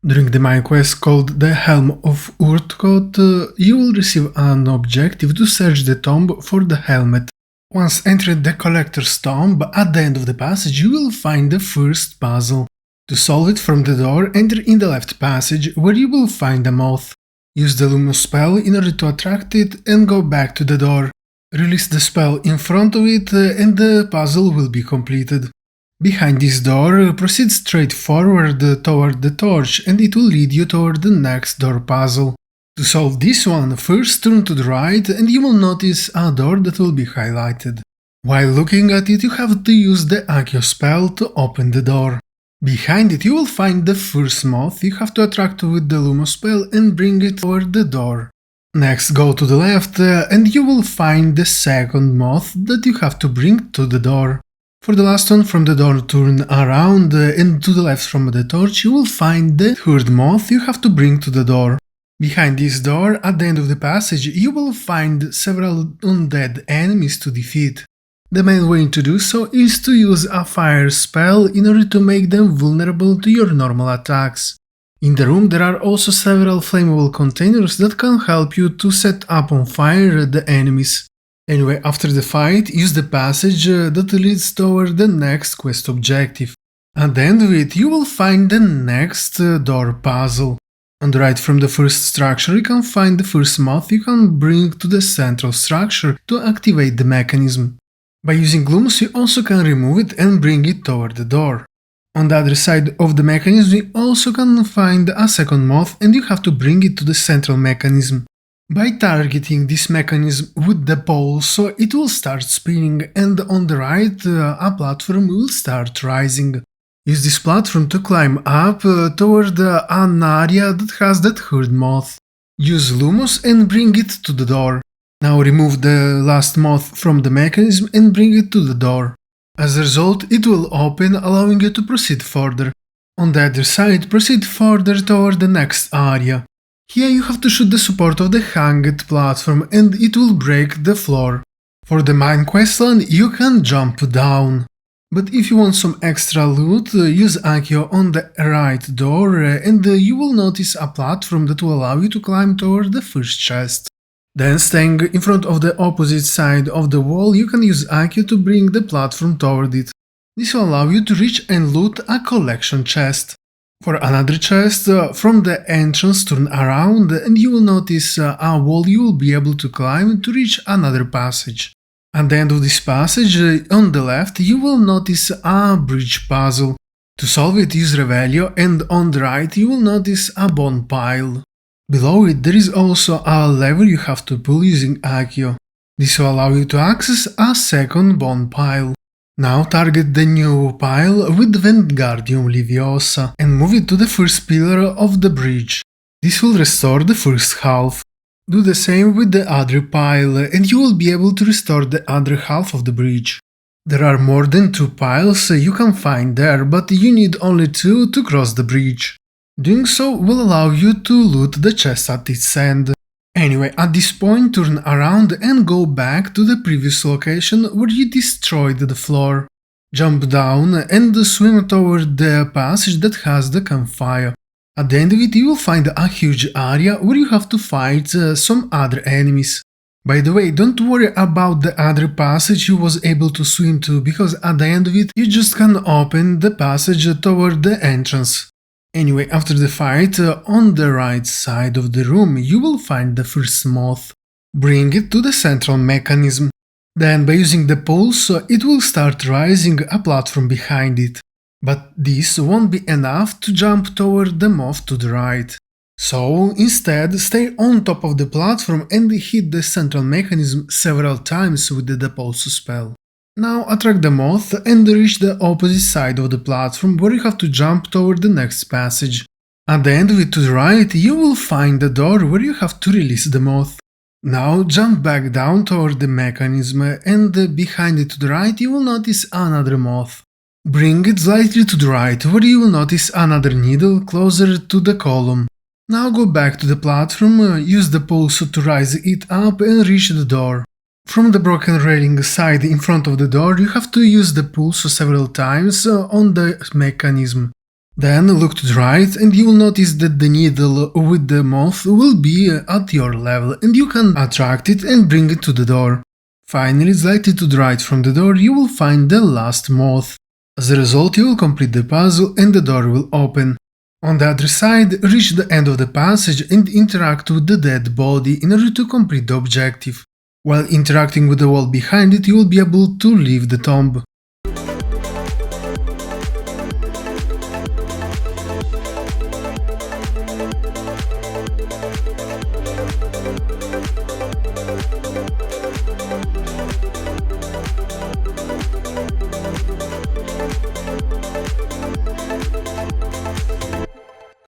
During the main quest called the Helm of Urtkot, you will receive an objective to search the tomb for the helmet. Once entering the Collector's Tomb, at the end of the passage you will find the first puzzle. To solve it from the door, enter in the left passage, where you will find a moth. Use the Lumos spell in order to attract it and go back to the door. Release the spell in front of it and the puzzle will be completed. Behind this door, proceed straight forward toward the torch and it will lead you toward the next door puzzle. To solve this one, first turn to the right and you will notice a door that will be highlighted. While looking at it, you have to use the Accio spell to open the door. Behind it you will find the first moth you have to attract with the Lumos spell and bring it toward the door. Next go to the left and you will find the second moth that you have to bring to the door. For the last one from the door, turn around and to the left from the torch you will find the third moth you have to bring to the door. Behind this door, at the end of the passage, you will find several undead enemies to defeat. The main way to do so is to use a fire spell in order to make them vulnerable to your normal attacks. In the room there are also several flammable containers that can help you to set up on fire the enemies. Anyway, after the fight, use the passage that leads toward the next quest objective. At the end of it, you will find the next door puzzle. On the right from the first structure, you can find the first moth you can bring to the central structure to activate the mechanism. By using Lumos, you also can remove it and bring it toward the door. On the other side of the mechanism, you also can find a second moth and you have to bring it to the central mechanism. By targeting this mechanism with the pole, so it will start spinning and on the right a platform will start rising. Use this platform to climb up toward an area that has that third moth. Use Lumos and bring it to the door. Now remove the last moth from the mechanism and bring it to the door. As a result, it will open, allowing you to proceed further. On the other side, proceed further toward the next area. Here you have to shoot the support of the hanged platform and it will break the floor. For the main questline, you can jump down. But if you want some extra loot, use Accio on the right door and you will notice a platform that will allow you to climb toward the first chest. Then, staying in front of the opposite side of the wall, you can use Accio to bring the platform toward it. This will allow you to reach and loot a collection chest. For another chest, from the entrance turn around and you will notice a wall you will be able to climb to reach another passage. At the end of this passage, on the left, you will notice a bridge puzzle. To solve it, use Revelio, and on the right, you will notice a bone pile. Below it, there is also a lever you have to pull using Accio. This will allow you to access a second bone pile. Now target the new pile with Wingardium Leviosa and move it to the first pillar of the bridge. This will restore the first half. Do the same with the other pile and you will be able to restore the other half of the bridge. There are more than 2 piles you can find there, but you need only 2 to cross the bridge. Doing so will allow you to loot the chest at its end. Anyway, at this point turn around and go back to the previous location where you destroyed the floor. Jump down and swim toward the passage that has the campfire. At the end of it you will find a huge area where you have to fight some other enemies. By the way, don't worry about the other passage you was able to swim to, because at the end of it you just can open the passage toward the entrance. Anyway, after the fight, on the right side of the room you will find the first moth. Bring it to the central mechanism. Then by using the pulse it will start rising a platform behind it. But this won't be enough to jump toward the moth to the right. So instead stay on top of the platform and hit the central mechanism several times with the pulse spell. Now attract the moth and reach the opposite side of the platform where you have to jump toward the next passage. At the end of it to the right you will find the door where you have to release the moth. Now jump back down toward the mechanism and behind it to the right you will notice another moth. Bring it slightly to the right where you will notice another needle closer to the column. Now go back to the platform, use the pulse to rise it up and reach the door. From the broken railing side in front of the door you have to use the pulse several times on the mechanism. Then look to the right and you will notice that the needle with the moth will be at your level and you can attract it and bring it to the door. Finally, slightly to the right from the door you will find the last moth. As a result, you will complete the puzzle and the door will open. On the other side, reach the end of the passage and interact with the dead body in order to complete the objective. While interacting with the wall behind it, you will be able to leave the tomb.